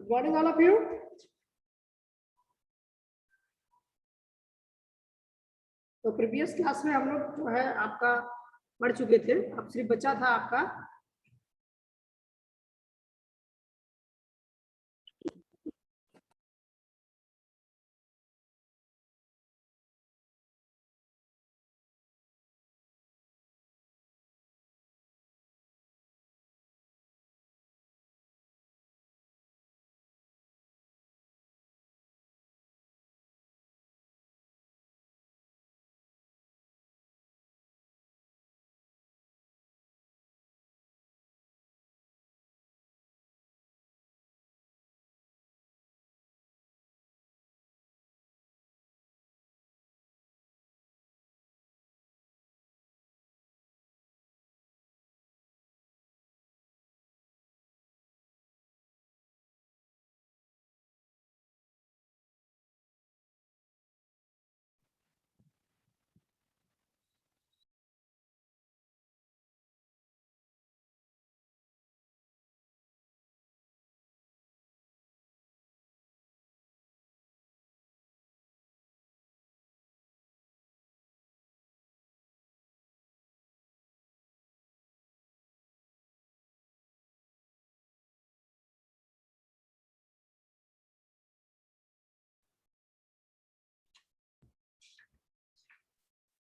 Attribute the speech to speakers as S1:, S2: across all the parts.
S1: Good morning all of you. तो previous class में हम लोग जो है आपका पढ़ चुके थे, अब सिर्फ बचा था आपका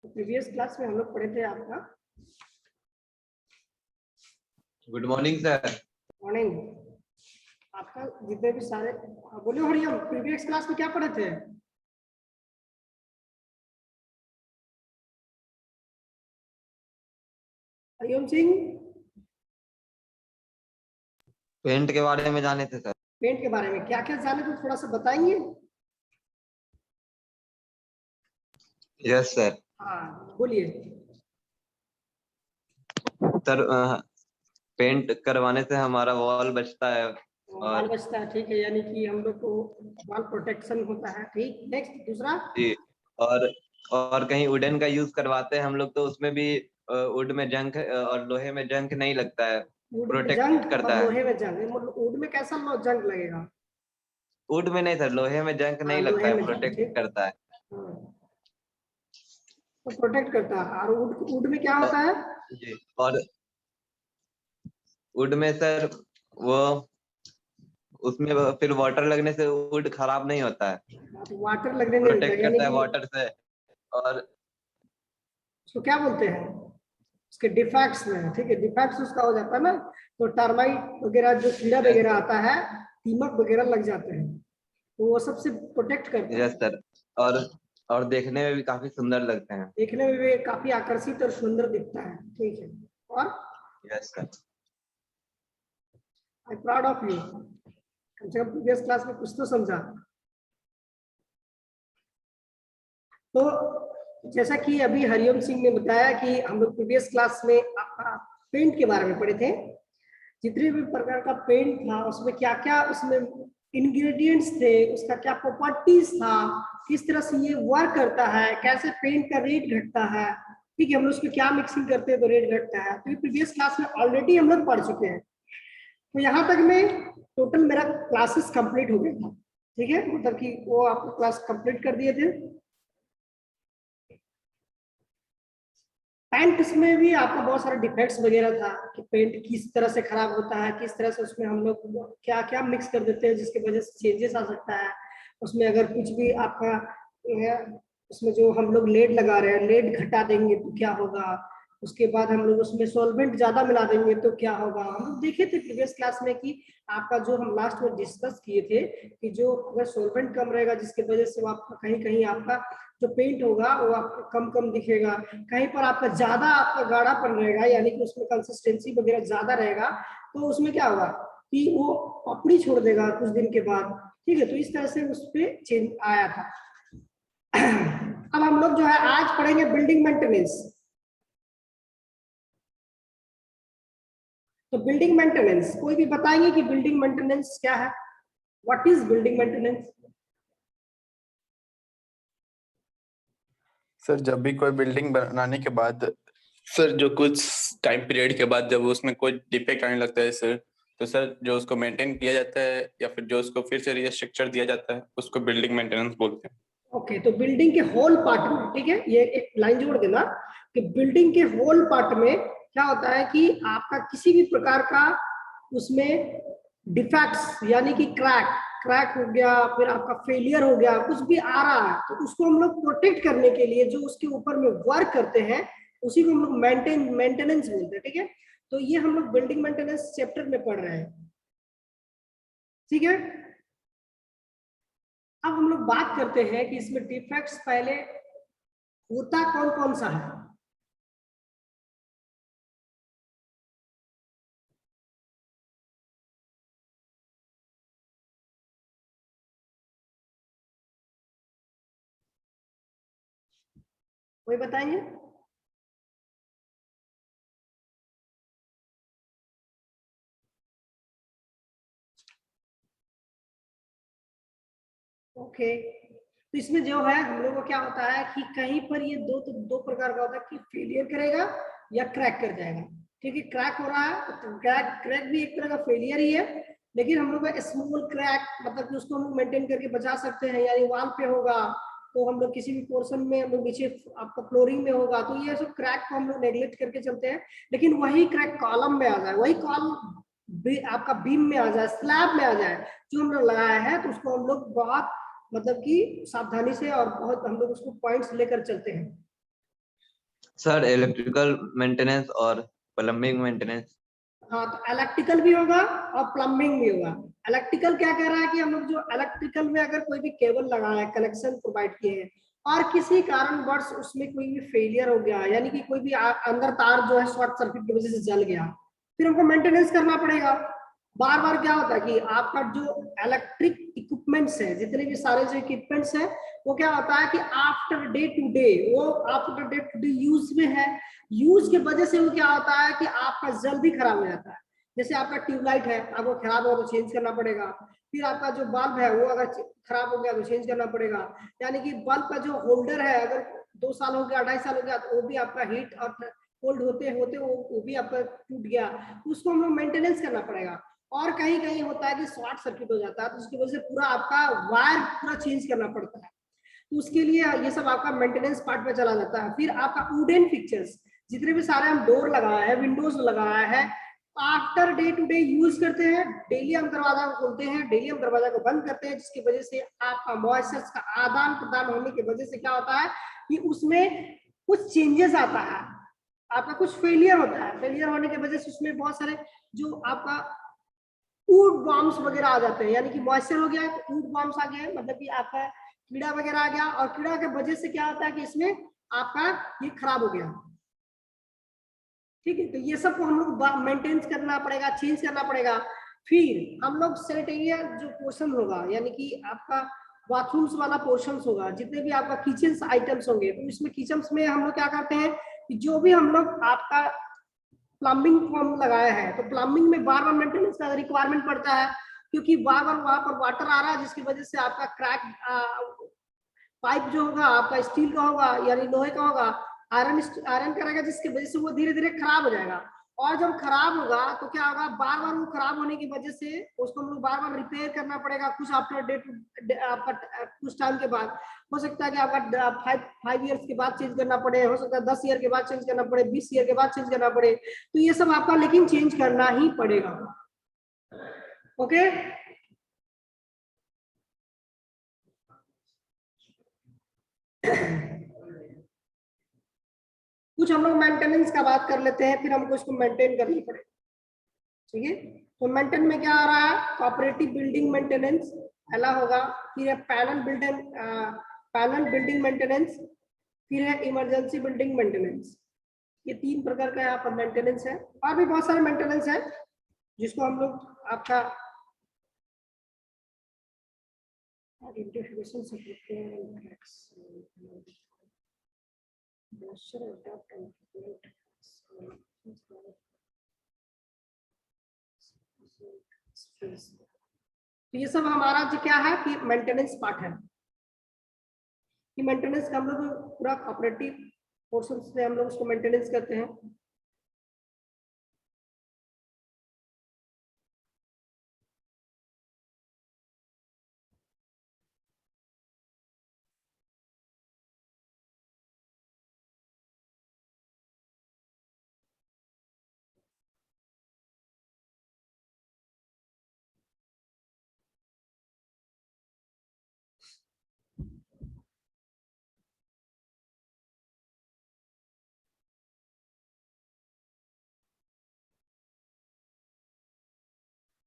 S1: प्रीवियस क्लास में हम लोग पढ़े थे आपका
S2: गुड मॉर्निंग सर।
S1: मॉर्निंग। आपका जितने भी सारे बोले हरियम, प्रीवियस क्लास में क्या पढ़े थे? हरिओम सिंह,
S2: पेंट के बारे में जाने थे सर।
S1: पेंट के बारे में क्या क्या जाने थे, थोड़ा सा बताएंगे?
S2: Yes sir.
S1: हाँ बोलिए
S2: सर पेंट करवाने से हमारा वॉल बचता है
S1: बाल
S2: और
S1: बचता है, ठीक है, यानी कि हम लोग को बाल प्रोटेक्शन होता है। ठीक, नेक्स्ट दूसरा।
S2: जी, और कहीं वुडन का यूज करवाते हैं हम लोग तो उसमें भी वुड में जंग और लोहे में जंग नहीं लगता है,
S1: वुड में
S2: प्रोटेक्ट
S1: जंग और
S2: करता है।
S1: लोहे में जंग, मतलब वुड में कैसा जंग लगेगा?
S2: वुड में नहीं सर, लोहे में जंग
S1: हाँ
S2: नहीं लगता
S1: लोहे
S2: है,
S1: में जंग,
S2: प्रोटेक्ट
S1: ठीक।
S2: करता है।
S1: हाँ, तो प्रोटेक्ट करता है। और वुड में क्या
S2: और,
S1: होता है?
S2: जी, और वुड में सर वो उसमें फिर वाटर लगने से वुड खराब नहीं होता है,
S1: तो वाटर लगने नहीं देता,
S2: प्रोटेक्ट
S1: यानी
S2: करता है
S1: कि
S2: वाटर से। और
S1: उसको क्या बोलते हैं, उसके डिफेक्ट्स में, ठीक है, डिफेक्ट्स उसका हो जाता है ना, तो टर्माइट वगैरह जो कीड़ा
S2: यस
S1: वगैरह आता है, दीमक वगैरह लग जाते हैं, तो वो सबसे प्रोटेक्ट करता
S2: यस
S1: है।
S2: सर। और और देखने में भी काफी सुंदर लगते हैं।
S1: देखने में भी काफी आकर्षित और सुंदर दिखता है, ठीक है। और
S2: yes sir.
S1: I proud of you, कम से कम प्रीवियस क्लास में कुछ तो समझा। तो जैसा कि अभी हरिओम सिंह ने बताया कि हम लोग प्रीवियस क्लास में आपका पेंट के बारे में पढ़े थे, जितने भी प्रकार का पेंट था उसमें क्या क्या उसमें इंग्रेडिएंट्स थे, उसका क्या प्रॉपर्टीज था, किस तरह से ये वर्क करता है, कैसे पेंट का रेट घटता है, ठीक है, हम लोग उसमें क्या मिक्सिंग करते हैं तो रेट घटता है। तो ये प्रीवियस क्लास में ऑलरेडी हम लोग पढ़ चुके हैं। तो यहाँ तक में टोटल मेरा क्लासेस कंप्लीट हो गया था, ठीक है, मतलब कि वो आपको क्लास कंप्लीट कर दिए थे। पेंट में भी आपका बहुत सारा डिफेक्ट्स वगैरह था कि पेंट किस तरह से खराब होता है, किस तरह से उसमें हम लोग क्या क्या मिक्स कर देते हैं जिसकी वजह से चेंजेस आ सकता है। उसमें अगर कुछ भी आपका उसमें जो हम लोग लेड लगा रहे हैं, लेड घटा देंगे तो क्या होगा, उसके बाद हम लोग उसमें सॉल्वेंट ज्यादा मिला देंगे तो क्या होगा। हम लोग देखे थे प्रीवियस क्लास में कि आपका जो हम लास्ट में डिस्कस किए थे कि जो अगर सॉल्वेंट कम रहेगा जिसकी वजह से आपका कहीं कहीं आपका जो पेंट होगा वो आपका कम कम दिखेगा, कहीं पर आपका ज्यादा आपका गाढ़ापन रहेगा, यानी कि उसमें कंसिस्टेंसी वगैरह ज्यादा रहेगा, तो उसमें क्या होगा कि वो पपड़ी छोड़ देगा कुछ दिन के बाद, ठीक है। तो इस तरह से उस पर चेंज आया था। अब हम लोग जो है आज पढ़ेंगे बिल्डिंग मेंटेनेंस। तो बिल्डिंग मेंटेनेंस कोई भी बताएंगे कि बिल्डिंग मेंटेनेंस क्या है, what is building maintenance?
S3: Sir जब भी कोई बिल्डिंग बनाने के बाद सर जो कुछ टाइम पीरियड के बाद जब उसमें कोई डिफेक्ट आने लगता है सर, तो सर जो उसको मेंटेन किया जाता है या फिर जो उसको फिर से रीस्ट्रक्चर दिया जाता है उसको बिल्डिंग मेंटेनेंस बोलते हैं।
S1: ओके, तो बिल्डिंग के होल पार्ट में, ठीक है, ये एक लाइन जोड़ देना कि बिल्डिंग के होल पार्ट में क्या होता है कि आपका किसी भी प्रकार का उसमें डिफेक्ट्स यानी कि क्रैक हो गया, फिर आपका फेलियर हो गया, कुछ भी आ रहा है तो उसको हम लोग प्रोटेक्ट करने के लिए जो उसके ऊपर में वर्क करते हैं उसी को हम लोग मेंटेनेंस बोलते हैं। ठीक है, तो ये हम लोग बिल्डिंग मेंटेनेंस चैप्टर में पढ़ रहे हैं। ठीक है, अब हम लोग बात करते हैं कि इसमें डिफेक्ट्स पहले होता कौन कौन सा है। कोई बताएंगे? ओके, तो इसमें जो है हम लोग को क्या होता है कि कहीं पर ये दो प्रकार का होता है कि फेलियर करेगा या क्रैक कर जाएगा। ठीक है, क्रैक हो रहा है तो क्रैक भी एक तरह का फेलियर ही है, लेकिन हम लोग का स्मॉल क्रैक मतलब कि उसको हम लोग मेंटेन करके बचा सकते हैं। यानी वॉल पे होगा तो हम लोग किसी भी पोर्शन में हम लोग नीचे आपका फ्लोरिंग में होगा तो ये सब क्रैक को हम लोग नेग्लेक्ट करके चलते हैं। लेकिन वही क्रैक कॉलम में आ जाए, वही कॉलम आपका बीम में आ जाए, स्लैब में आ जाए जो हम लोग लगाया है, तो उसको हम लोग बहुत मतलब कि सावधानी से और बहुत हम लोग उसको पॉइंट्स लेकर चलते हैं।
S2: सर इलेक्ट्रिकल मेंटेनेंस और प्लम्बिंग मेंटेनेंस।
S1: हाँ, तो इलेक्ट्रिकल भी होगा और प्लम्बिंग भी होगा। इलेक्ट्रिकल क्या कह रहा है कि हम लोग जो इलेक्ट्रिकल में अगर कोई भी केबल लगाया है, कनेक्शन प्रोवाइड किए हैं और किसी कारणवश उसमें कोई भी फेलियर हो गया, यानी कि कोई भी अंदर तार जो है शॉर्ट सर्किट की वजह से जल गया, फिर हमको मेंटेनेंस करना पड़ेगा। बार बार क्या होता है कि आपका जो इलेक्ट्रिक इक्विपमेंट्स है, जितने भी सारे जो इक्विपमेंट्स हैं, वो क्या होता है कि after day to day use में है। यूज की वजह से वो क्या होता है कि आपका जल्दी खराब हो जाता है। जैसे आपका ट्यूबलाइट है, आपको खराब हो तो चेंज करना पड़ेगा। फिर आपका जो बल्ब है वो अगर खराब हो गया तो चेंज करना पड़ेगा। यानी कि बल्ब का जो होल्डर है अगर 2 साल हो गया, 2.5 साल हो गया, तो वो भी आपका हीट और कोल्ड होते होते वो भी आपका टूट गया, तो उसको हम लोग मेंटेनेंस करना पड़ेगा। और कहीं कहीं होता है कि शॉर्ट सर्किट हो जाता है, तो उसकी वजह से पूरा आपका वायर पूरा चेंज करना पड़ता है। तो उसके लिए ये सब आपका मेंटेनेंस पार्ट में चला जाता है। फिर आपका वुडन फिक्चर्स, जितने भी सारे हम डोर लगाया है, विंडोज लगाया है, after day to day use करते हैं। डेली हम दरवाजा को खोलते हैं, डेली हम दरवाजा को बंद करते हैं, जिसकी वजह से आपका मॉइस्चर का आदान प्रदान होने की वजह से क्या होता है कि उसमें कुछ चेंजेस आता है, आपका कुछ फेलियर होता है। फेलियर होने की वजह से उसमें बहुत सारे जो आपका वुड बॉम्ब्स वगैरह आ जाते हैं, यानी कि मॉइस्चर हो गया तो वुड बॉम्ब्स आ गए, मतलब कि आपका कीड़ा वगैरह आ गया, और कीड़ा के वजह से क्या होता है कि इसमें आपका ये खराब हो गया। ठीक है, तो ये सब को हम लोग मेंटेन करना पड़ेगा, चेंज करना पड़ेगा। फिर हम लोग सैनिटरी जो पोर्शन होगा, यानी कि आपका बाथरूम्स वाला पोर्शन होगा, जितने भी आपका किचन आइटम्स होंगे, तो इसमें किचन में हम लोग क्या करते हैं कि जो भी हम लोग आपका प्लम्बिंग फॉर्म लगाया है, तो प्लम्बिंग में बार बार मेंटेनेंस का रिक्वायरमेंट पड़ता है, क्योंकि बार बार वहां पर वाटर आ रहा है, जिसकी वजह से आपका क्रैक पाइप जो होगा आपका स्टील का होगा यानी लोहे का होगा, आयरन करेगा, जिसकी वजह से वो धीरे धीरे खराब हो जाएगा। और जब खराब होगा तो क्या होगा, बार बार वो खराब होने की वजह से उसको हम लोग बार बार रिपेयर करना पड़ेगा। कुछ आफ्टर डे टू आपका कुछ टाइम के बाद हो सकता है कि आपका 5 ईयर्स के बाद चेंज करना पड़े, हो सकता है 10 ईयर के बाद चेंज करना पड़े, 20 ईयर के बाद चेंज करना पड़े, तो ये सब आपका लेकिन चेंज करना ही पड़ेगा। ओके, कुछ हम लोग मेंटेनेंस का बात कर लेते हैं, फिर हमको इसको मेंटेन करनी पड़ेगा। ठीक है, तो मेंटेन में क्या आ रहा है, कोऑपरेटिव बिल्डिंग मेंटेनेंस पहला होगा, फिर है पैनल बिल्डिंग मेंटेनेंस, फिर है इमरजेंसी बिल्डिंग मेंटेनेंस। ये 3 प्रकार का यहाँ पर मेंटेनेंस है, और भी बहुत सारे मेंटेनेंस है जिसको हम लोग आपका आइडेंटिफिकेशन से करते हैं। तो ये सब हमारा जो क्या है कि मेंटेनेंस पार्ट है, कि मेंटेनेंस का हम लोग पूरा कोऑपरेटिव पोर्शन से हम लोग उसको मेंटेनेंस करते हैं।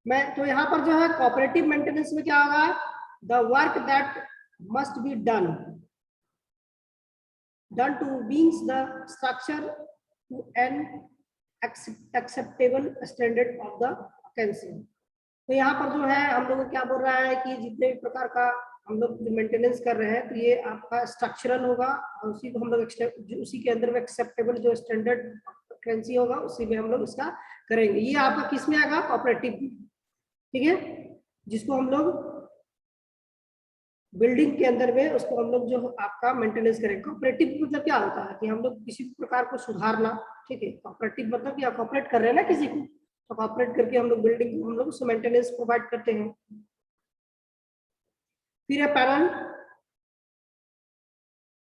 S1: मैं तो यहाँ पर जो है कोऑपरेटिव मेंटेनेंस में क्या होगा, the work that must be done to brings the structure to an acceptable standard of the occupancy। तो यहाँ पर जो है हम लोग क्या बोल रहा है कि जितने भी प्रकार का हम लोग जो मेंटेनेंस कर रहे हैं तो ये आपका स्ट्रक्चरल होगा और उसी को हम लोग उसी के अंदर में एक्सेप्टेबल जो स्टैंडर्ड ऑक्यूपेंसी होगा उसी में हम लोग इसका करेंगे। ये आपका किस में आएगा, कोऑपरेटिव, ठीक है, जिसको हम लोग बिल्डिंग के अंदर में उसको हम लोग जो आपका मेंटेनेंस करेंगे। कोऑपरेटिव मतलब क्या होता है कि हम लोग किसी प्रकार को सुधारना, ठीक है, कोऑपरेटिव मतलब क्या, कोऑपरेट कर रहे हैं ना किसी को, तो कोऑपरेट करके हम लोग बिल्डिंग हम लोग उसको मेंटेनेंस प्रोवाइड करते हैं। फिर है पैनल,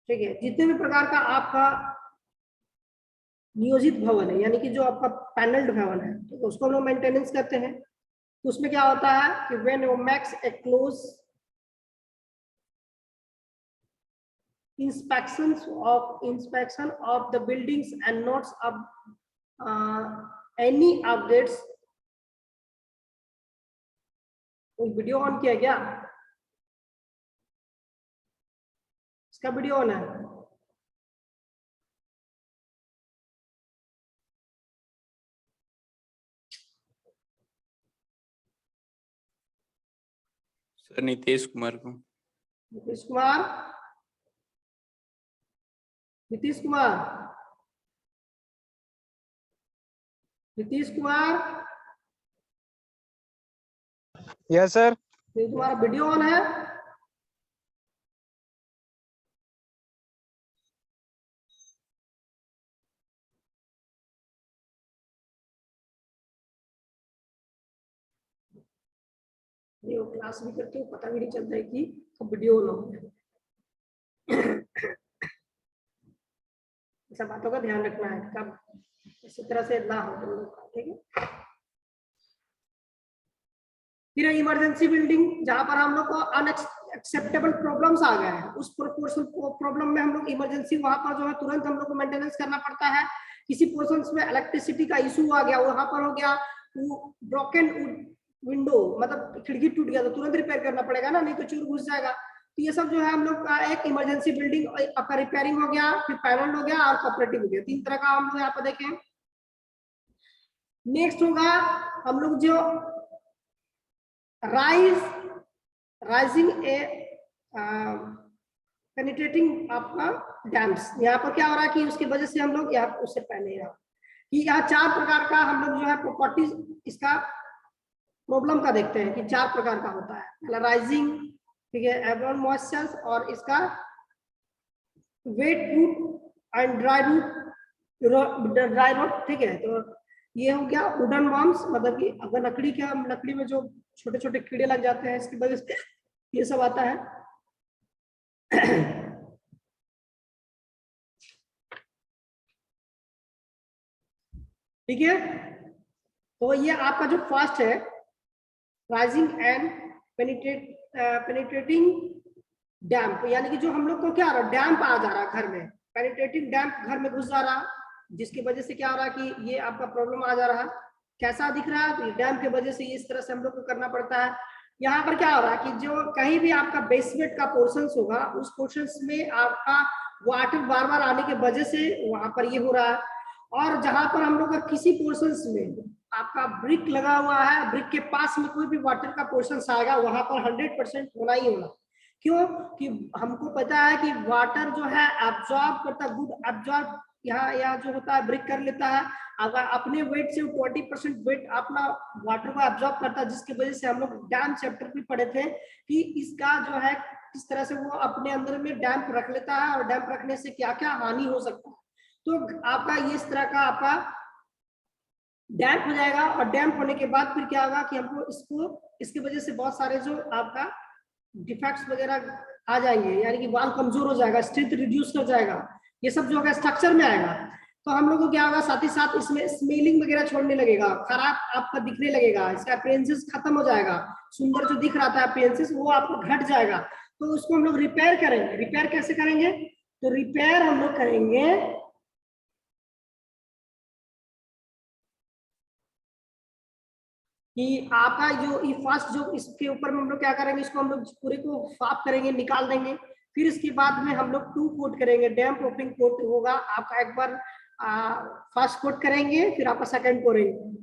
S1: ठीक है, जितने भी प्रकार का आपका नियोजित भवन है यानी कि जो आपका पैनल्ड भवन है तो उसको हम लोग मेंटेनेंस करते हैं। तो उसमें क्या होता है कि when you makes a close inspection of the buildings and notes of any updates। कोई वीडियो ऑन किया क्या, इसका वीडियो ऑन है?
S3: सर नीतीश कुमार को।
S1: Nitish Kumar, Nitish Kumar, Nitish Kumar,
S4: yes sir.
S1: तुम्हारा वीडियो ऑन है? वो क्लास भी करते हो पता भी नहीं चलता है कि कब वीडियो ऑन हो गया। सब बातों का ध्यान रखना है कब इसी तरह से ना हो तुम लोग का, ठीक है। फिर इमरजेंसी बिल्डिंग, जहां पर हम लोग को अनएक्सेप्टेबल प्रॉब्लम्स आ गए हैं, उस प्रोपोर्शन प्रॉब्लम में हम लोग इमरजेंसी वहां पर जो है तुरंत हम लोग को मेंटेनेंस करना पड़ता है। किसी पोर्शंस में इलेक्ट्रिसिटी का इशू आ गया, वहां पर हो गया ब्रोकन विंडो, मतलब खिड़की टूट गया तो तुरंत रिपेयर करना पड़ेगा ना, नहीं तो चोर घुस जाएगा। तो ये सब जो है हम लोग का एक इमरजेंसी बिल्डिंग आपका रिपेयरिंग हो गया, फिर पैनल हो गया और कोऑपरेटिव हो गया। 3 तरह का हम लोग यहाँ पर देखें। नेक्स्ट होगा हम लोग जो राइजिंग ए पेनिट्रेटिंग आपका डैम्स। यहाँ पर क्या हो रहा है कि उसकी वजह से हम लोग यहाँ उससे पहले कि यहाँ 4 प्रकार का हम लोग जो है प्रॉपर्टीज इसका प्रॉब्लम का देखते हैं कि 4 प्रकार का होता है। पहला राइजिंग, ठीक है, एब्नॉर्मल मॉइस्चर और इसका wet rot and dry rot, ठीक है। तो ये हो गया वुडन बॉम्ब्स, मतलब कि अगर लकड़ी में जो छोटे छोटे कीड़े लग जाते हैं इसकी वजह से ये सब आता है। ठीक है, तो ये आपका जो फर्स्ट है राइजिंग एंड पेनिट्रेटिंग डैम्प, यानी कि जो हम लोग को क्या आ रहा है, डैम्प आ जा रहा है घर में, पेनिट्रेटिंग डैम्प घर में घुस जा रहा, जिसकी वजह से क्या हो रहा है कि ये आपका प्रॉब्लम आ जा रहा है। कैसा दिख रहा है, तो डैम्प की वजह से इस तरह से हम लोग को करना पड़ता है। यहाँ पर क्या हो रहा है कि जो कहीं भी आपका बेसमेंट का पोर्शन होगा उस पोर्शन में आपका वाटर बार बार आने की वजह से वहां पर ये हो रहा है। और जहां पर हम लोग का किसी पोर्शन में आपका ब्रिक लगा हुआ है, ब्रिक के पास में कोई भी वाटर का पोर्शन आएगा वहां पर 100% होना ही होना। क्यों कि हमको पता है कि वाटर जो है एब्जॉर्ब करता, गुड एब्जॉर्ब यहाँ जो होता है ब्रिक कर लेता है, अगर अपने वेट से 20% वेट अपना वाटर को एब्जॉर्ब करता है, जिसकी वजह से हम लोग डैम चैप्टर में पढ़े थे कि इसका जो है किस तरह से वो अपने अंदर में डैम्प रख लेता है और डैम्प रखने से क्या क्या हानि हो सकता है। तो आपका ये इस तरह का आपका डैम्प हो जाएगा और डैम्प होने के बाद फिर क्या होगा कि हमको इसकी वजह से बहुत सारे जो आपका डिफेक्ट्स वगैरह आ जाएंगे, यानी कि वाल कमजोर हो जाएगा, स्ट्रेंथ रिड्यूस कर जाएगा, ये सब जो होगा स्ट्रक्चर में आएगा। तो हम लोग को क्या होगा, साथ ही साथ इसमें स्मेलिंग वगैरह छोड़ने लगेगा, खराब आपका दिखने लगेगा, इसका अपीयरेंसेस खत्म हो जाएगा, सुंदर जो दिख रहा था अपीयरेंसेस वो आपको घट जाएगा। तो उसको हम लोग रिपेयर करेंगे। रिपेयर कैसे करेंगे, तो रिपेयर हम लोग करेंगे कि आपका जो ये फर्स्ट जो इसके ऊपर में हम लोग क्या करेंगे, इसको हम लोग पूरे को साफ करेंगे, निकाल देंगे। फिर इसके बाद में हम लोग 2 कोट करेंगे, डैम प्रूफिंग कोट होगा आपका। एक बार फर्स्ट कोट करेंगे, फिर आपका सेकंड कोट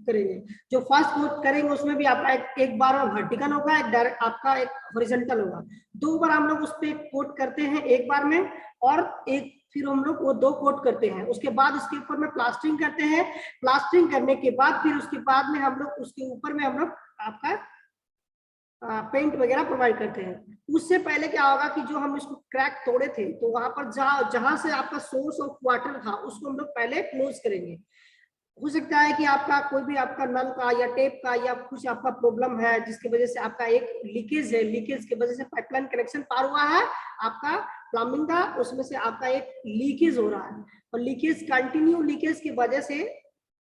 S1: करेंगे। जो फर्स्ट कोट करेंगे उसमें भी आपका एक बार वर्टिकल होगा, एक डायरेक्ट आपका एक हॉरिजॉन्टल होगा। 2 बार हम लोग उस पर कोट करते हैं एक बार में, और एक फिर हम लोग वो 2 कोट करते हैं। उसके बाद इसके ऊपर में प्लास्टरिंग करते हैं। प्लास्टरिंग करने के बाद फिर उसके बाद में हम लोग उसके ऊपर में हम लोग आपका पेंट वगैरह प्रोवाइड करते हैं। उससे पहले क्या होगा कि जो हम इसको क्रैक तोड़े थे, तो वहां पर जहां से आपका सोर्स ऑफ वाटर था उसको हम लोग पहले क्लोज करेंगे। हो सकता है कि आपका कोई भी आपका नल का या टेप का या कुछ आपका प्रॉब्लम है, जिसकी वजह से आपका एक लीकेज है, लीकेज की वजह से पाइपलाइन कनेक्शन पार हुआ है आपका प्लम्बिंग का, उसमें से आपका एक लीकेज हो रहा है, और लीकेज कंटिन्यू लीकेज की वजह से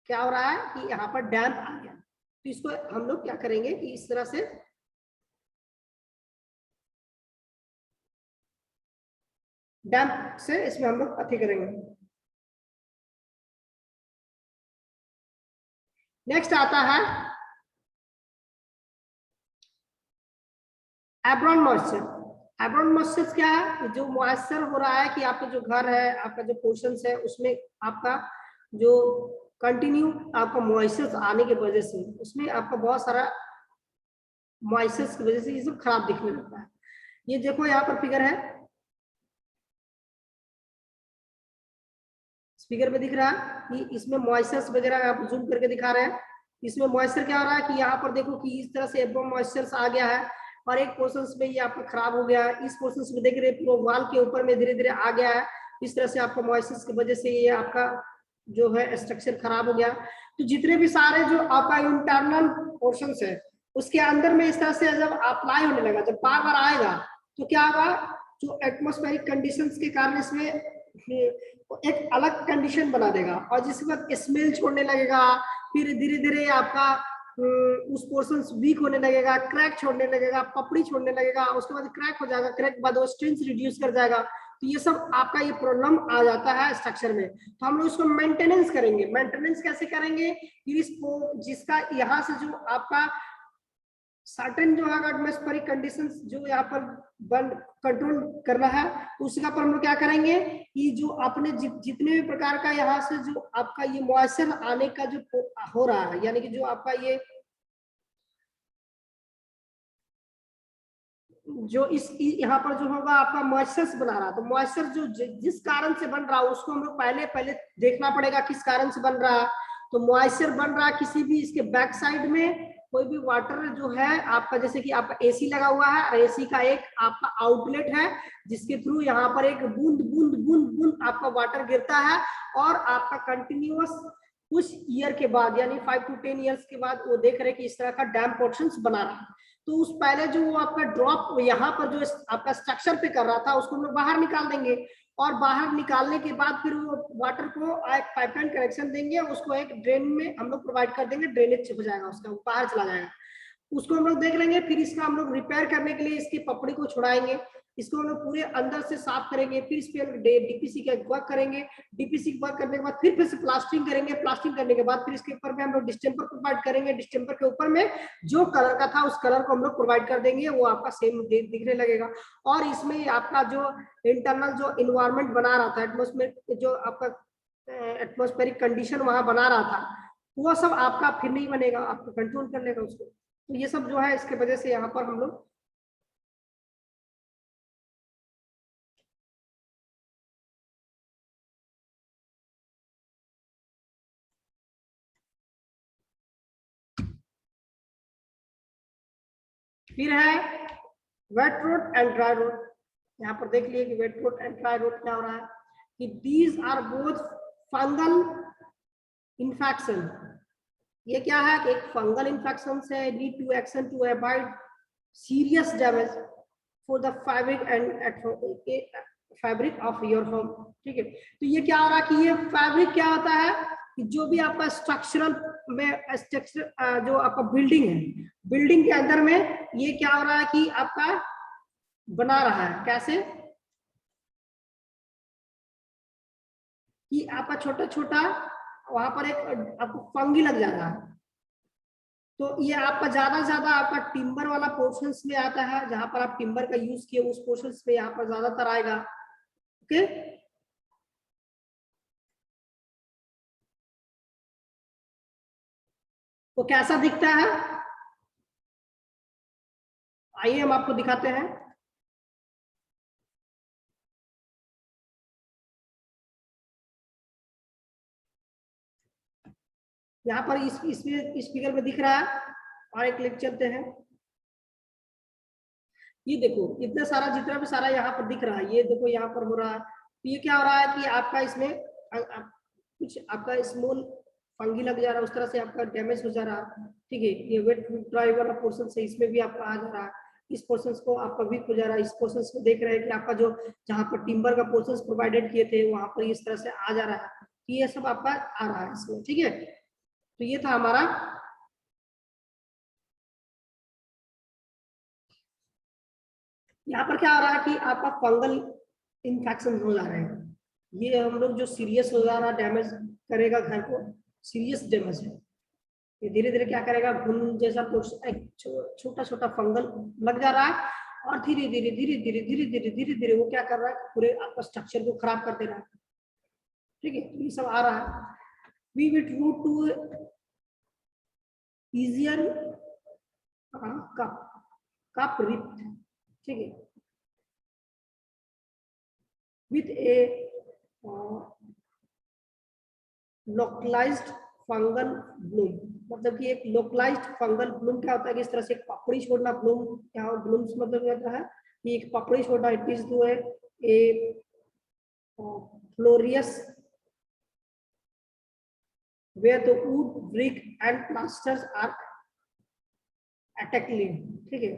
S1: क्या हो रहा है कि यहाँ पर डैम्प आ गया। तो इसको हम लोग क्या करेंगे कि इस तरह से डैम्प से इसमें हम लोग अति करेंगे। नेक्स्ट आता है एब्रॉन मॉइस्चर। एब्रॉन मॉइस्चर क्या है? जो मॉइस्चर हो रहा है कि आपका जो घर है, आपका जो पोर्शन है, उसमें आपका जो कंटिन्यू आपका मॉइस्चर आने की वजह से उसमें आपका बहुत सारा मॉइस्चर की वजह से ये सब खराब दिखने लगता है। ये देखो यहाँ पर फिगर है, फिगर में दिख रहा है कि इसमें मॉइस्चर वगैरह आप जूम करके दिखा रहे हैं। इसमें मॉइस्चर क्या हो रहा है कि यहाँ पर देखो कि इस तरह से एब्रॉन मॉइस्चर आ गया है, और एक पोर्शन में ये आपका खराब हो गया है। इस पोर्शन में देख रहे हैं पूरा वॉल के ऊपर में धीरे धीरे आ गया है। इस तरह से आपका मॉइस्चर की वजह से ये आपका जो है स्ट्रक्चर खराब हो गया। तो जितने भी सारे जो आपका इंटरनल पोर्शन है उसके अंदर में इस तरह से जब अप्लाई होने लगा, जब बार बार आएगा, तो क्या होगा, जो एटमॉस्फेरिक कंडीशंस के कारण इसमें एक अलग कंडीशन बना देगा, और जिसके बाद स्मेल छोड़ने लगेगा। फिर धीरे धीरे आपका उस पोर्शन वीक होने लगेगा, क्रैक छोड़ने लगेगा, पपड़ी छोड़ने लगेगा, उसके बाद क्रैक हो जाएगा, क्रैक के बाद वो स्ट्रेंथ रिड्यूस कर जाएगा। तो ये सब आपका ये प्रॉब्लम आ जाता है स्ट्रक्चर में। तो हम लोग इसको मेंटेनेंस करेंगे। मेंटेनेंस कैसे करेंगे कि इसको जिसका यहाँ से जो आपका सर्टेन जो है एटमॉस्फेरिक कंडीशंस जो यहाँ पर बंद कंट्रोल करना है, उसका पर हम लोग क्या करेंगे कि जो अपने जितने भी प्रकार का यहाँ से जो आपका ये मॉइस्चर आने का जो हो रहा है, यानी कि जो आपका ये जो इस यहाँ पर जो होगा आपका मॉइस्चर बना रहा है, तो मॉइस्चर जो जिस कारण से बन रहा है उसको हम लोग पहले देखना पड़ेगा किस कारण से बन रहा है। तो मॉइस्चर बन रहा है किसी भी इसके बैक साइड में कोई भी वाटर जो है आपका, जैसे कि आपका एसी लगा हुआ है और एसी का एक आपका आउटलेट है जिसके थ्रू यहाँ पर एक बूंद बूंद बूंद बूंद आपका वाटर गिरता है, और आपका कंटिन्यूअस कुछ ईयर के बाद यानी 5 to 10 ईयर्स के बाद वो देख रहे कि इस तरह का डैम पोर्शन बना रहा है। तो उस पहले जो वो आपका ड्रॉप यहाँ पर जो आपका स्ट्रक्चर पे कर रहा था उसको हम लोग बाहर निकाल देंगे, और बाहर निकालने के बाद फिर वो वाटर को एक पाइपलाइन कनेक्शन देंगे, उसको एक ड्रेन में हम लोग प्रोवाइड कर देंगे, ड्रेनेज हो जाएगा, उसका बाहर चला जाएगा। उसको हम लोग देख लेंगे। फिर इसका हम लोग रिपेयर करने के लिए इसकी पपड़ी को छुड़ाएंगे, इसको हम लोग पूरे अंदर से साफ करेंगे, फिर इस पे डीपीसी का वर्क करेंगे। डीपीसी वर्क करने के बाद फिर से प्लास्टरिंग करेंगे। प्लास्टरिंग करने के बाद फिर इसके ऊपर में हम लोग डिस्टेंपर प्रोवाइड करेंगे। डिस्टेंपर के ऊपर में जो कलर का था उस कलर को हम लोग प्रोवाइड कर देंगे, वो आपका सेम दिखने लगेगा। और इसमें आपका जो इंटरनल जो इन्वायरमेंट बना रहा था, एटमॉस्फेयर जो आपका एटमॉस्फेरिक कंडीशन वहां बना रहा था, वो सब आपका फिर नहीं बनेगा, आपको कंट्रोल कर लेगा उसको। तो ये सब जो है इसके वजह से यहाँ पर हम लोग फिर है wet rot and dry rot. यहाँ पर देख लिए कि wet rot and dry rot क्या हो रहा है कि these are both fungal infection. ये क्या है कि एक फंगल इन्फेक्शन है, need to action to avoid serious damage for the fabric and fabric of your home. ठीक है, तो ये क्या हो रहा है कि ये फैब्रिक क्या होता है कि जो भी आपका स्ट्रक्चरल में स्ट्रक्चर जो आपका बिल्डिंग है, बिल्डिंग के अंदर में ये क्या हो रहा है कि आपका बना रहा है, कैसे कि आपका छोटा छोटा वहां पर एक आपको फंगी लग जा रहा है। तो ये आपका ज्यादा आपका टिम्बर वाला पोर्शंस में आता है, जहां पर आप टिम्बर का यूज किए उस पोर्शंस में यहाँ पर ज्यादातर आएगा। ओके, तो कैसा दिखता है, आइए हम आपको दिखाते हैं। यहाँ पर इस फिगर में दिख रहा है, और एक क्लिक चलते हैं। ये देखो इतना सारा जितना भी सारा यहाँ पर दिख रहा है, ये देखो यहाँ पर हो रहा है। तो ये क्या हो रहा है कि आपका इसमें कुछ आपका स्मॉल फंगी लग जा रहा है, उस तरह से आपका डैमेज हो जा रहा है। ठीक है, ये वेट ड्राई वाला पोर्शन से इसमें भी आपका आ जा रहा है, इस पोर्शन को आपका वीक हो जा रहा है। इस पोर्शन को देख रहे हैं कि आपका जो जहाँ पर टिम्बर का पोर्शन प्रोवाइडेड किए थे वहां पर इस तरह से आ जा रहा है। ये सब आपका आ रहा है इसमें। ठीक है, तो ये था हमारा यहाँ पर क्या हो रहा है कि आपका फंगल इन्फेक्शन हो जा रहे हैं। ये हम लोग जो सीरियस हो जा रहा है, डैमेज करेगा घर को, सीरियस डैमेज है। ये धीरे धीरे क्या करेगा, घुन जैसा छोटा छोटा फंगल लग जा रहा है, और धीरे धीरे धीरे धीरे धीरे धीरे धीरे धीरे वो क्या कर रहा है, पूरे आपका स्ट्रक्चर को खराब कर दे रहा है। ठीक है, ये सब आ रहा है। We will route to easier cup ripped, ठीक है, with a localized fungal bloom। मतलब कि एक localized fungal bloom क्या होता है कि इस तरह से एक पपड़ी छोड़ना, bloom क्या हो, blooms मतलब क्या होता है कि एक पपड़ी छोड़ना। इट इज जो है ए फ्लोरियस where the wood, brick and plasters are attacked। ठीक है,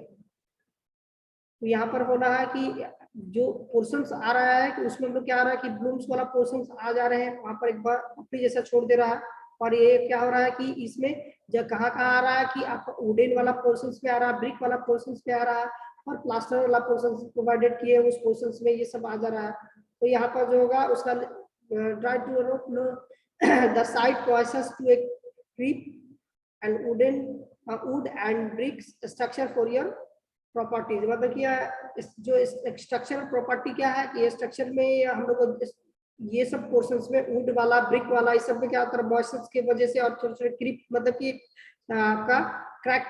S1: तो यहाँ पर हो रहा है कि जो पोर्शंस आ रहा है कि उसमें मतलब क्या आ रहा है कि ब्लूम्स वाला पोर्शंस आ जा रहे हैं, वहां पर एक बार पपड़ी जैसा छोड़ दे रहा है। और ये क्या हो रहा है कि इसमें जब कहाँ आ रहा है कि आपका वुडन वाला पोर्शंस पे आ रहा है, ब्रिक वाला पोर्शंस पे आ रहा है, और प्लास्टर वाला पोर्शंस प्रोवाइडेड किए उस पोर्शंस में ये सब आ जा रहा है। तो यहाँ पर जो होगा उसका try to the site process to a creep and wood and bricks structure for your properties। मतलब कि जो स्ट्रक्चरल प्रॉपर्टी क्या है कि ये स्ट्रक्चर में हम लोग ये सब पोर्शंस में वुड वाला, ब्रिक वाला, इस सब में क्या होता है, मॉइस्चर की वजह से, और छोटे छोटे क्रीप मतलब कि आपका क्रैक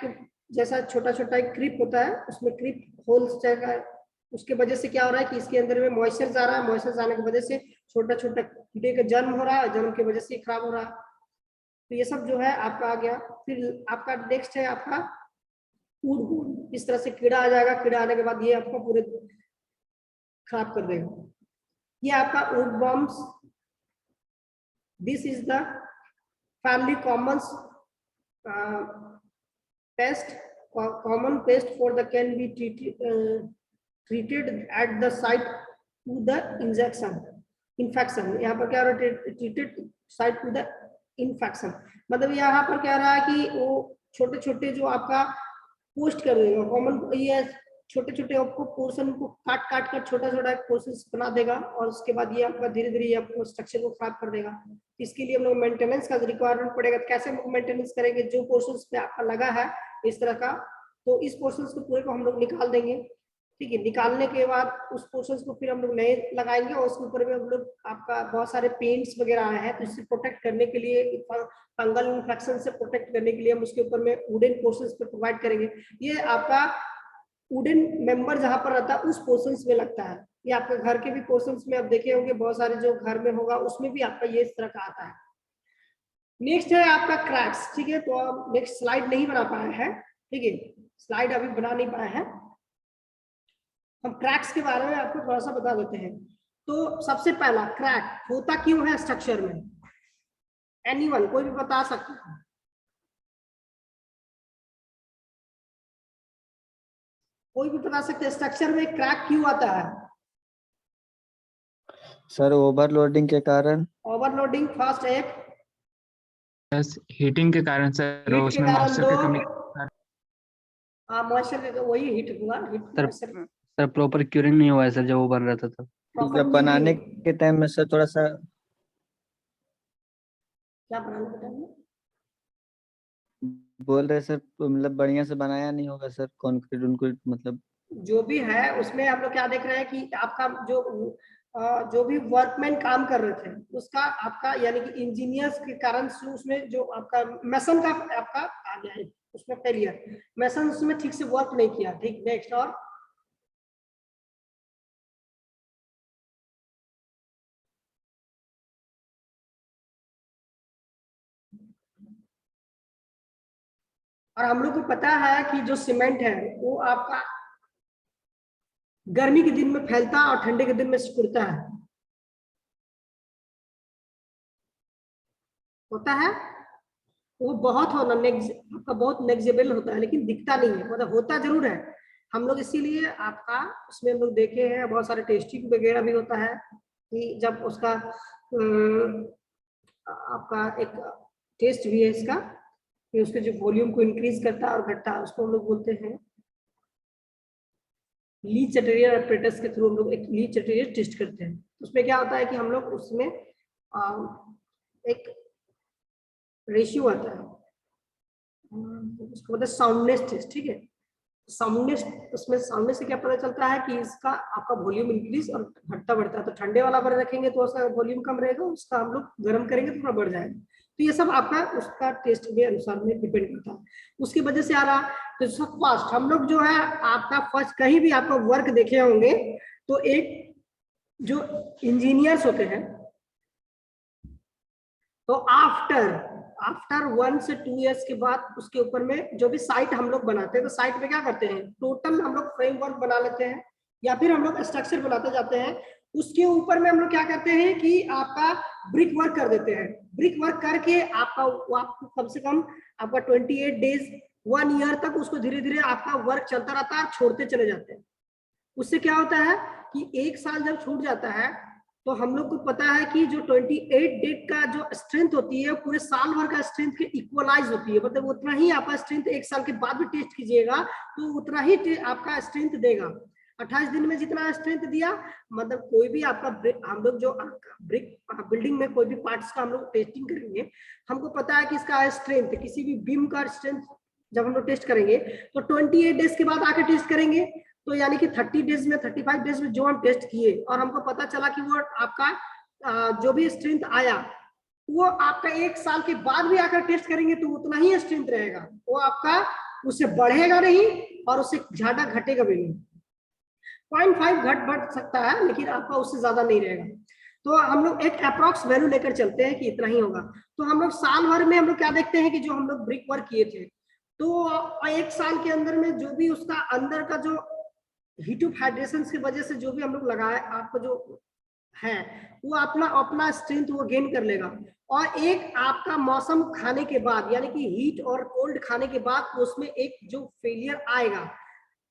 S1: जैसा छोटा छोटा एक क्रीप होता है, उसमें क्रीप होल्स जगह, उसके वजह से क्या हो रहा है कि इसके अंदर में मॉइस्चर आ रहा है, मॉइस्चर आने की वजह से छोटा छोटा कीड़े का जन्म हो रहा है, जन्म की वजह से खराब हो रहा है। तो ये सब जो है आपका आ गया। फिर आपका नेक्स्ट है आपका वुड बोर्ड। इस तरह से कीड़ा आ जाएगा, कीड़ा आने के बाद ये आपको पूरे खराब कर देगा। ये आपका would bombs, this is the family common paste, common pest for the can be treated at the site to the infection। यहाँ पर क्या हो रहा है, treated site to the infection, मतलब यहाँ पर क्या रहा है कि वो छोटे छोटे जो आपका पोस्ट कर देगा, कॉमन ये छोटे छोटे आपको पोर्शन को काट काट कर छोटा छोटा पोर्शन बना देगा, और उसके बाद ये आपका धीरे धीरे आपको स्ट्रक्चर को खराब कर देगा। इसके लिए हम लोग मेंटेनेंस का रिक्वायरमेंट पड़ेगा। कैसे मेंटेनेंस करेंगे, जो पोर्शन पे आपका लगा है इस तरह का, तो इस पोर्शन को पूरे को हम लोग निकाल देंगे। ठीक है, निकालने के बाद उस पोर्शन को फिर हम लोग नए लगाएंगे, और उसके ऊपर में हम लोग आपका बहुत सारे पेंट्स वगैरह आए हैं, तो इससे प्रोटेक्ट करने के लिए, फंगल इन्फेक्शन से प्रोटेक्ट करने के लिए हम उसके ऊपर में वुडन पोर्शंस पे प्रोवाइड करेंगे। ये आपका वुडन मेंबर जहां पर रहता है उस पोर्शंस में लगता है। ये आपके घर के भी पोर्शंस में आप देखे होंगे, बहुत सारे जो घर में होगा उसमें भी आपका ये इस तरह का आता है। नेक्स्ट है आपका क्रैक्स। ठीक है, तो आप नेक्स्ट स्लाइड नहीं बना पाए हैं। ठीक है, स्लाइड अभी बना नहीं पाए हैं। हम क्रैक्स के बारे में आपको थोड़ा सा बता देते हैं। तो सबसे पहला, क्रैक होता क्यों है स्ट्रक्चर में? एनीवन, कोई भी बता सकता है? कोई भी बता सकते हैं स्ट्रक्चर में क्रैक क्यों आता है?
S5: सर ओवरलोडिंग के कारण।
S1: ओवरलोडिंग फर्स्ट एक,
S6: हीटिंग के कारण सर,
S1: हीट के
S6: उसमें
S1: कारण
S6: मॉइस्चर की कमी।
S1: हाँ, मॉइस्चर का वही हीट हुआ, हीट
S7: सर प्रॉपर क्यूरिंग नहीं हुआ है सर, जब वो बन रहा था तब।
S5: जब बनाने के टाइम में सर थोड़ा सा,
S1: क्या बनाने के टाइम में
S5: बोल रहे सर तो मतलब बढ़िया से बनाया नहीं होगा सर, कंक्रीट उनक्रीट मतलब।
S1: जो भी है उसमें हम लोग क्या देख रहे हैं कि आपका जो भी वर्कमैन काम कर रहे थे उसका आपका यानी कि इंजीनियर्स के कारण से उसमें जो आपका मैसन का आपका आ गया है उसमें फेलियर, मैसन उसमें ठीक से वर्क नहीं किया। ठीक, नेक्स्ट। और हम लोग को पता है कि जो सीमेंट है वो आपका गर्मी के दिन में फैलता है और ठंडे के दिन में सिकुड़ता है, होता है। वो बहुत होना आपका बहुत नेग्जिबल होता है लेकिन दिखता नहीं है, मतलब होता जरूर है। हम लोग इसीलिए आपका उसमें हम लोग देखे हैं बहुत सारे टेस्टिंग वगैरह भी होता है कि जब उसका आपका एक टेस्ट भी है इसका कि उसके जो वॉल्यूम को इंक्रीज करता है और घटता है उसको हम लोग बोलते हैं ली चैटेरियर ऑपरेटर्स के थ्रू हम लोग एक ली चैटेरियर टेस्ट करते हैं। उसमें क्या होता है कि हम लोग उसमें एक रेशियो आता है उसको बोलते हैं साउंडनेस टेस्ट। ठीक है, साउंडनेस, उसमें साउंडनेस से क्या पता चलता है कि इसका आपका वॉल्यूम इंक्रीज और घटता बढ़ता है। तो ठंडे वाला पर रखेंगे तो उसका वॉल्यूम कम रहेगा, उसका हम लोग गर्म करेंगे तो थोड़ा बढ़ जाएगा। तो ये सब आपका उसका टेस्ट के अनुसार में डिपेंड करता है, उसकी वजह से आ रहा। तो सब फर्स्ट हम लोग जो है आपका फर्स्ट कहीं भी आपका वर्क देखे होंगे तो एक जो इंजीनियर्स होते हैं तो आफ्टर 1 से 2 इयर्स के बाद उसके ऊपर में जो भी साइट हम लोग बनाते हैं तो साइट में क्या करते हैं टोटल हम लोग फ्रेमवर्क बना लेते हैं या फिर हम लोग स्ट्रक्चर बनाते जाते हैं। उसके ऊपर में हम लोग क्या करते हैं कि आपका ब्रिक वर्क कर देते हैं। ब्रिक वर्क करके आपको कम से कम आपका 28 डेज 1 ईयर तक उसको धीरे धीरे आपका वर्क चलता रहता है, छोड़ते चले जाते हैं। उससे क्या होता है कि 1 साल जब छूट जाता है तो हम लोग को पता है कि जो 28 डेट का जो स्ट्रेंथ होती है पूरे साल भर का स्ट्रेंथ के इक्वलाइज होती है, मतलब उतना ही आपका स्ट्रेंथ 1 साल के बाद भी टेस्ट कीजिएगा तो उतना ही आपका स्ट्रेंथ देगा। 28 दिन में जितना स्ट्रेंथ दिया, मतलब कोई भी आपका हम लोग जो ब्रिक बिल्डिंग में कोई भी पार्ट्स का हम लोग टेस्टिंग करेंगे, हमको पता है कि इसका स्ट्रेंथ किसी भी बीम का स्ट्रेंथ जब हम लोग टेस्ट करेंगे तो 28 डेज के बाद आके टेस्ट करेंगे। तो यानी कि 30 डेज में 35 डेज में जो हम टेस्ट किए और हमको पता चला कि वो आपका जो भी स्ट्रेंथ आया वो आपका 1 साल के बाद भी आकर टेस्ट करेंगे तो उतना ही स्ट्रेंथ रहेगा, वो आपका उससे बढ़ेगा नहीं और उससे ज्यादा घटेगा भी नहीं। 0.5 घट बढ़ सकता है लेकिन आपका उससे ज्यादा नहीं रहेगा। तो हम लोग एक अप्रॉक्स वैल्यू लेकर चलते हैं कि इतना ही होगा। तो हम लोग साल भर में हम लोग क्या देखते हैं कि जो हम लोग ब्रिक वर्क किए थे तो 1 साल के अंदर में जो भी उसका अंदर का जो हीट ऑफ हाइड्रेशन की वजह से जो भी हम लोग लगाए आपको जो है वो अपना स्ट्रेंथ वो गेन कर लेगा। और एक आपका मौसम खाने के बाद यानी कि हीट और कोल्ड खाने के बाद उसमें एक जो फेलियर आएगा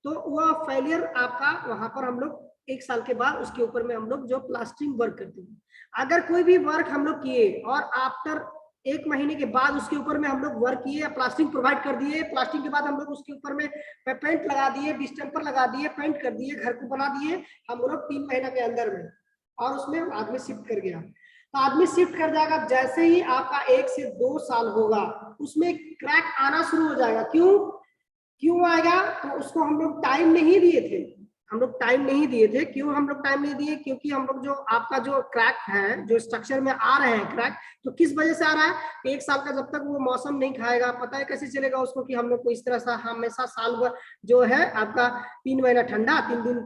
S1: तो वह फेलियर आपका वहां पर हम लोग 1 साल के बाद उसके ऊपर में हम लोग जो प्लास्टरिंग वर्क करते हैं। अगर कोई भी वर्क हम लोग किए और आफ्टर 1 महीने के बाद उसके ऊपर में हम लोग वर्क किए, प्लास्टिंग प्रोवाइड कर दिए, प्लास्टिंग के बाद हम लोग उसके ऊपर में पेंट लगा दिए, डिस्टेंपर लगा दिए, पेंट कर दिए, घर को बना दिए हम लोग 3 महीना के अंदर में, और उसमें आदमी शिफ्ट कर गया। तो आदमी शिफ्ट कर जाएगा, जैसे ही आपका 1 से 2 साल होगा उसमें क्रैक आना शुरू हो जाएगा। क्यों आएगा? तो उसको हम लोग टाइम नहीं दिए थे, क्यों हम लोग टाइम नहीं दिए? क्योंकि हम लोग जो आपका जो क्रैक है जो स्ट्रक्चर में आ रहे हैं क्रैक, तो किस वजह से आ रहा है? 1 साल का जब तक वो मौसम नहीं खाएगा पता है कैसे चलेगा उसको कि हम लोग को इस तरह से हमेशा साल भर जो है आपका 3 महीना ठंडा,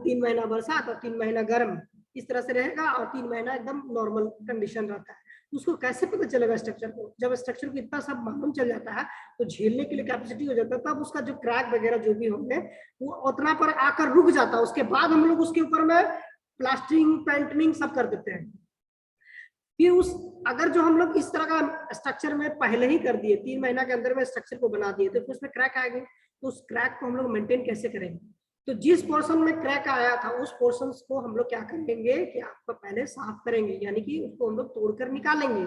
S1: 3 महीना बरसात और 3 महीना गर्म, इस तरह से रहेगा और 3 महीना एकदम नॉर्मल कंडीशन रहता है। उसको कैसे पता चलेगा स्ट्रक्चर को? जब स्ट्रक्चर को इतना सब मालूम चल जाता है तो झेलने के लिए कैपेसिटी हो जाता है, तब उसका जो क्रैक वगैरह जो भी होंगे वो उतना पर आकर रुक जाता है। उसके बाद हम लोग उसके ऊपर में प्लास्टरिंग पेंटिंग सब कर देते हैं। फिर अगर जो हम लोग इस तरह का स्ट्रक्चर में पहले ही कर दिए, 3 महीना के अंदर में स्ट्रक्चर को बना दिए, तो फिर उसमें क्रैक आएंगे, तो उस क्रैक को हम लोग मेंटेन कैसे करेंगे? तो जिस पोर्शन में क्रैक आया था उस पोर्शन को हम लोग क्या करेंगे कि आपको पहले साफ करेंगे, यानी कि उसको हम लोग तोड़कर निकालेंगे,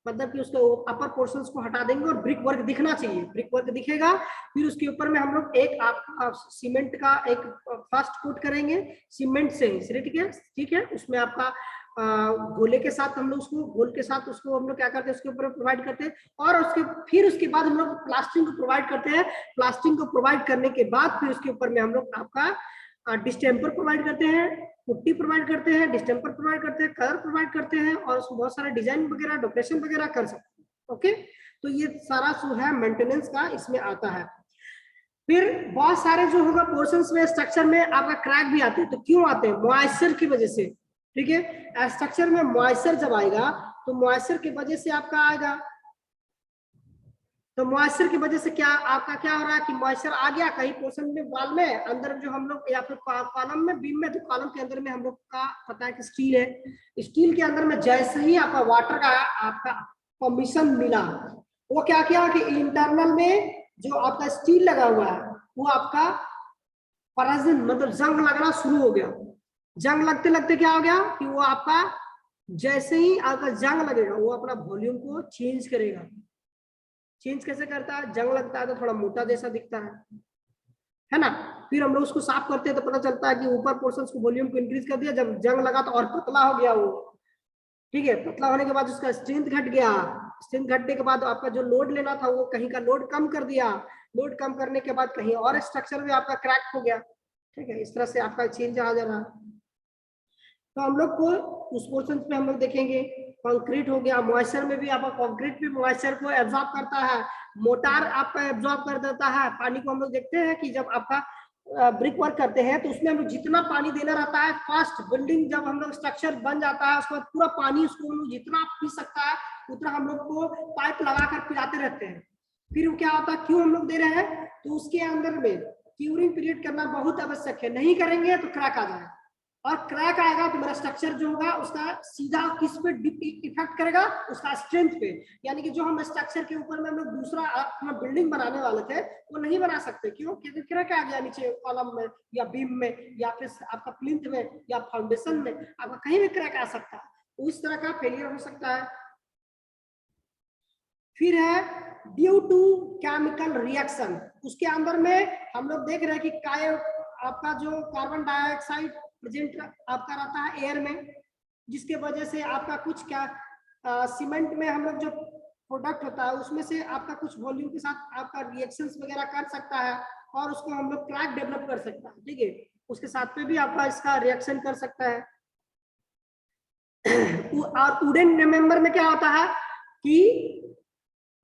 S1: मतलब कि उसके अपर पोर्शंस को हटा देंगे और ब्रिक वर्क दिखना चाहिए, ब्रिक वर्क दिखेगा। फिर उसके ऊपर में हम लोग एक आपका सीमेंट का एक फर्स्ट कोट करेंगे सीमेंट से, ठीक है, उसमें आपका घोले के साथ हम लोग उसको घोल के साथ उसको हम लोग क्या करते हैं, उसके ऊपर प्रोवाइड करते हैं, और फिर उसके बाद हम लोग प्लास्टिंग को प्रोवाइड करते हैं। प्लास्टिंग को प्रोवाइड करने के बाद फिर उसके ऊपर में हम लोग आपका डिस्टेम्पर प्रोवाइड करते हैं, पुट्टी प्रोवाइड करते हैं, डिस्टेम्पर प्रोवाइड करते हैं, कलर प्रोवाइड करते हैं, और उसमें बहुत सारा डिजाइन वगैरह डेकोरेशन वगैरह कर सकते हैं। ओके, तो ये सारा जो है मेंटेनेंस का इसमें आता है। फिर बहुत सारे जो होगा पोर्शंस में स्ट्रक्चर में आपका क्रैक भी आते हैं। तो क्यों आते हैं? मॉइस्चर की वजह से। ठीक है, स्ट्रक्चर में मॉइस्चर जब आएगा तो मॉइस्चर की वजह से आपका आएगा, तो मॉइस्चर की वजह से क्या आपका क्या हो रहा है कि मॉइस्चर आ गया कहीं पोर्शन में, वाल में अंदर जो हम लोग, या फिर कॉलम में, बीम में, तो कॉलम के अंदर में हम लोग का पता है कि स्टील है। स्टील के अंदर में जैसे ही आपका वाटर का आपका परमिशन मिला, वो क्या किया कि इंटरनल में जो आपका स्टील लगा हुआ है वो आपका पराजन मतलब जंग लगना शुरू हो गया। जंग लगते लगते क्या हो गया कि वो आपका जैसे ही आपका जंग लगेगा वो अपना वॉल्यूम को चेंज करेगा। चेंज कैसे करता है? जंग लगता है तो थोड़ा मोटा जैसा दिखता है ना। फिर हम लोग उसको साफ करते हैं तो पता चलता है कि ऊपर पोर्शन को वॉल्यूम को इंक्रीज कर दिया, जब जंग लगा तो और पतला हो गया वो। ठीक है, पतला होने के बाद उसका स्ट्रेंथ घट गया। स्ट्रेंथ घटने के बाद आपका जो लोड लेना था वो कहीं का लोड कम कर दिया। लोड कम करने के बाद कहीं और स्ट्रक्चर में आपका क्रैक हो गया। ठीक है, इस तरह से आपका चेंज आ जा रहा है। तो हम लोग को उस पोर्शन पे हम लोग देखेंगे। कंक्रीट हो गया, मॉइस्चर में भी आपका कंक्रीट भी मॉइस्चर को एब्जॉर्ब करता है, मोटार आपका एब्जॉर्ब कर देता है पानी को। हम लोग देखते हैं कि जब आपका ब्रिक वर्क करते हैं तो उसमें हम लोग जितना पानी देना रहता है, फर्स्ट बिल्डिंग जब हम लोग स्ट्रक्चर बन जाता है उसके बाद पूरा पानी उसको हम लोग जितना पी सकता है उतना हम लोग को पाइप लगाकर पिलाते रहते हैं। फिर क्या होता है, क्यों हम लोग दे रहे हैं? तो उसके अंदर में क्यूरिंग पीरियड करना बहुत आवश्यक है। नहीं करेंगे तो क्रैक आ जाएगा, और क्रैक आएगा तो मेरा स्ट्रक्चर जो होगा उसका सीधा किस पे इफेक्ट करेगा? उसका स्ट्रेंथ पे। यानी कि जो हम स्ट्रक्चर के ऊपर में हम लोग दूसरा अपना बिल्डिंग बनाने वाले थे वो नहीं बना सकते। क्यों? क्योंकि क्रैक आ गया नीचे कॉलम में या बीम में या फिर आपका प्लिंथ में या फाउंडेशन में, आपका कहीं भी क्रैक आ सकता है। तो इस तरह का फेलियर हो सकता है। फिर है ड्यू टू केमिकल रिएक्शन। उसके अंदर में हम लोग देख रहे हैं कि आपका जो कार्बन डाइऑक्साइड प्रेजेंट आपका रहता है एयर में, जिसके वजह से आपका कुछ क्या सीमेंट में हम लोग जो प्रोडक्ट होता है उसमें से आपका कुछ वॉल्यूम के साथ आपका रिएक्शंस वगैरह कर सकता है और उसको हम लोग क्रैक डेवलप कर सकता है। ठीक है, उसके साथ में भी आपका इसका रिएक्शन कर सकता है। और वुडन मेंबर में क्या होता है कि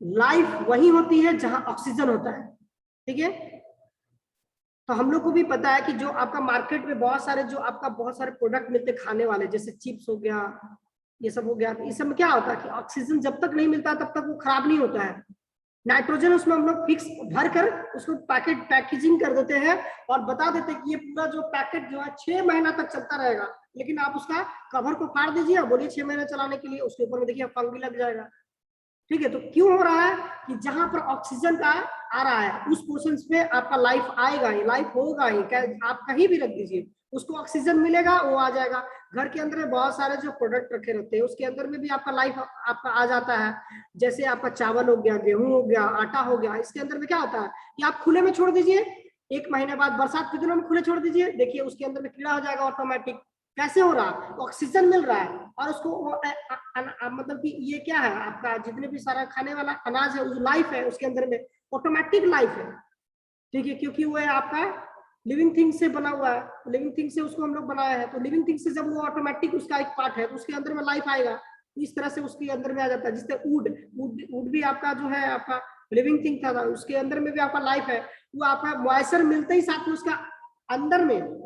S1: लाइफ वही होती है जहां ऑक्सीजन होता है। ठीक है, तो हम लोग को भी पता है कि जो आपका मार्केट में बहुत सारे प्रोडक्ट मिलते खाने वाले, जैसे चिप्स हो गया, ये सब हो गया। तो इस सब में क्या होता है कि ऑक्सीजन जब तक नहीं मिलता तब तक वो खराब नहीं होता है। नाइट्रोजन उसमें हम लोग फिक्स भर कर उसको पैकेजिंग कर देते हैं और बता देते हैं कि ये पूरा जो पैकेट जो है 6 महीना तक चलता रहेगा। लेकिन आप उसका कवर को फाड़ दीजिए और बोलिए 6 महीने चलाने के लिए, उसके ऊपर में देखिए फंगी लग जाएगा। ठीक है, तो क्यों हो रहा है कि जहां पर ऑक्सीजन का आ रहा है उस पोर्शन पे आपका लाइफ आएगा ही, लाइफ होगा ही। आप कहीं भी रख दीजिए उसको ऑक्सीजन मिलेगा, वो आ जाएगा। घर के अंदर में बहुत सारे जो प्रोडक्ट रखे रहते हैं उसके अंदर में भी आपका लाइफ आपका आ जाता है। जैसे आपका चावल हो गया, गेहूं हो गया, आटा हो गया, इसके अंदर में क्या होता है कि आप खुले में छोड़ दीजिए, 1 महीने बाद बरसात के दिनों में खुले छोड़ दीजिए, देखिए उसके अंदर में कीड़ा हो जाएगा ऑटोमेटिक। कैसे हो रहा है? ऑक्सीजन मिल रहा है और उसको मतलब कि ये क्या है आपका जितने भी सारा खाने वाला अनाज है उस लाइफ है उसके अंदर में, ऑटोमेटिक लाइफ है। ठीक है, क्योंकि वो है आपका लिविंग थिंग से बना हुआ है, लिविंग थिंग से उसको हम लोग बनाया है। तो लिविंग थिंग से जब वो ऑटोमेटिक उसका एक पार्ट है तो उसके अंदर में लाइफ आएगा। इस तरह से उसके अंदर में आ जाता है। जिससे वुड भी आपका जो है आपका लिविंग थिंग था, उसके अंदर में भी आपका लाइफ है। वो आपका मॉइस्चर मिलते ही साथ में उसका अंदर में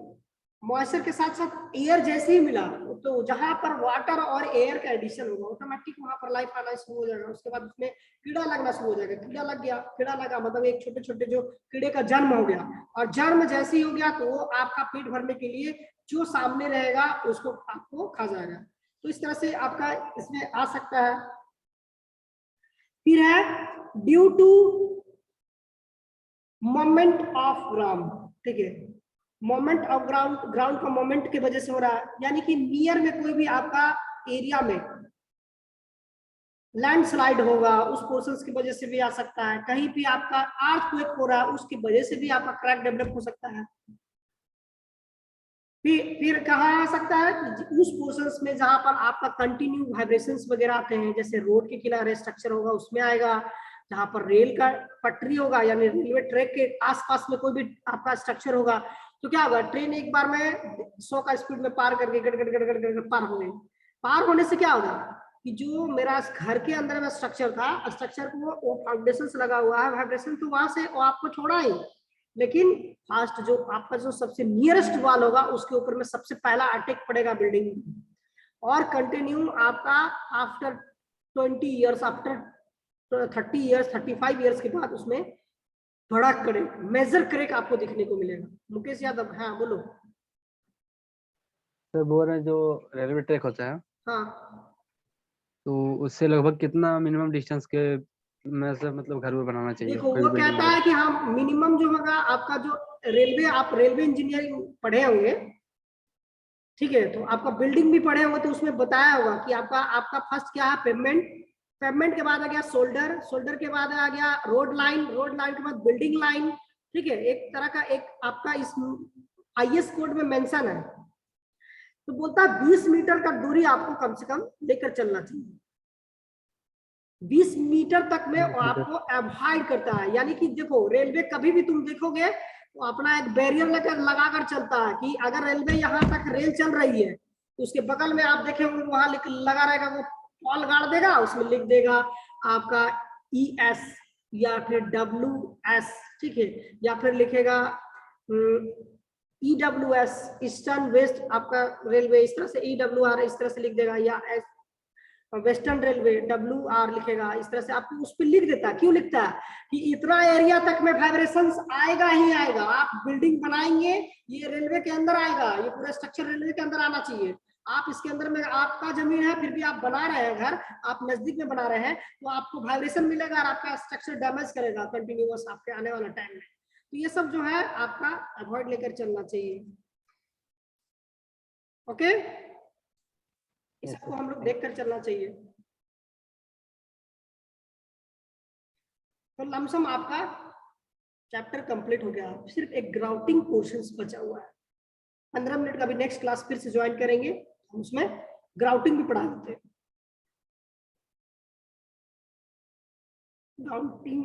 S1: मॉइस्चर के साथ साथ एयर जैसे ही मिला तो जहां पर वाटर और एयर का एडिशन होगा ऑटोमेटिक वहां पर लाइफ आना शुरू हो जाएगा। उसके बाद उसमें कीड़ा लगना शुरू हो जाएगा। कीड़ा लग गया, कीड़ा लगा मतलब एक छोटे छोटे जो कीड़े का जन्म हो गया, और जन्म जैसे ही हो गया तो वो आपका पेट भरने के लिए जो सामने रहेगा उसको आपको खा जाएगा। तो इस तरह से आपका इसमें आ सकता है। फिर है due to moment of ground. ठीक है, मोमेंट ऑफ ग्राउंड का मोमेंट की वजह से हो रहा है। यानी कि नियर में कोई भी आपका एरिया में लैंडस्लाइड होगा उस पोर्शन की वजह से भी आ सकता है। कहीं भी आपका अर्थक्वेक हो रहा है उसकी वजह से भी आपका क्रैक डेवलप हो सकता है। फिर कहाँ आ सकता है, उस पोर्शंस में जहां पर आपका कंटिन्यू वाइब्रेशंस वगैरह आते हैं, जैसे रोड के किनारे स्ट्रक्चर होगा उसमें आएगा, जहां पर रेल का पटरी होगा यानी रेलवे ट्रैक के आसपास में कोई भी आपका स्ट्रक्चर होगा, तो क्या होगा, ट्रेन एक बार में 100 का स्पीड में पार करके गड़ गड़ गड़ गड़ गड़ पार हो गई। पार होने से क्या होगा कि जो मेरा घर के अंदर में स्ट्रक्चर था, स्ट्रक्चर को वो फाउंडेशन लगा हुआ है, वाइब्रेशन तो वहां से वो आपको छोड़ा ही, लेकिन फास्ट जो आपका जो सबसे नियरेस्ट वॉल होगा उसके ऊपर में सबसे पहला अटैक पड़ेगा बिल्डिंग, और कंटिन्यू आपका after 20 years, after 30 years, 35 years के बाद उसमें बड़ा क्रैक, मेजर क्रैक आपको दिखने को मिलेगा। मुकेश यादव, हाँ बोलो।
S7: सर बोल रहे हैं जो रेलवे ट्रैक होता है
S1: हाँ
S7: तो उससे लगभग कितना मिनिमम डिस्टेंस के में से मतलब घर बनाना चाहिए?
S1: देखो,
S7: कोई
S1: वो
S7: बिल्डिंग
S1: कहता है कि हाँ मिनिमम जो होगा आपका जो रेलवे, आप रेलवे इंजीनियरिंग पढ़े होंगे, ठीक है, तो आपका बिल्डिंग भी पढ़े होंगे, तो उसमें बताया होगा कि आपका आपका फर्स्ट क्या है, पेवमेंट, पेवमेंट के बाद आ गया शोल्डर, शोल्डर के बाद आ गया रोड लाइन, रोड लाइन के बाद बिल्डिंग लाइन, ठीक है, एक तरह का एक आपका इस आईएस कोड में मेंशन है। तो बोलता है 20 मीटर का दूरी आपको कम से कम लेकर चलना चाहिए, 20 मीटर तक में वो आपको अवॉइड करता है। यानी कि देखो, रेलवे कभी भी तुम देखोगे तो अपना एक बैरियर लगा कर चलता है कि अगर रेलवे यहाँ तक रेल चल रही है तो उसके बगल में आप देखेंगे वहां लगा रहेगा, वो पॉल गाड़ देगा, उसमें लिख देगा आपका ES या फिर WS, ठीक है, या फिर लिखेगा EWS, ईस्टर्न वेस्ट आपका रेलवे, इस तरह से EWR इस तरह से लिख देगा, या वेस्टर्न रेलवे WR लिखेगा, इस तरह से आपको उस पर लिख देता है। क्यों लिखता है कि इतना एरिया तक में वाइब्रेशंस आएगा ही आएगा, आप बिल्डिंग बनाएंगे ये रेलवे के अंदर आएगा, ये पूरा स्ट्रक्चर रेलवे के अंदर आना चाहिए। आप इसके अंदर में, आपका जमीन है फिर भी आप बना रहे हैं घर, आप नजदीक में बना रहे हैं, तो आपको वाइब्रेशन मिलेगा और आपका स्ट्रक्चर डैमेज करेगा कंटिन्यूअस आपके आने वाला टाइम में। तो ये सब जो है आपका अवॉइड लेकर चलना चाहिए। ओके, इस सबको हम लोग देख कर चलना चाहिए। तो लमसम आपका चैप्टर कंप्लीट हो गया, सिर्फ एक ग्राउटिंग पोर्शंस बचा हुआ है। 15 मिनट का भी नेक्स्ट क्लास फिर से ज्वाइन करेंगे, हम उसमें ग्राउटिंग भी पढ़ा देते हैं। ग्राउटिंग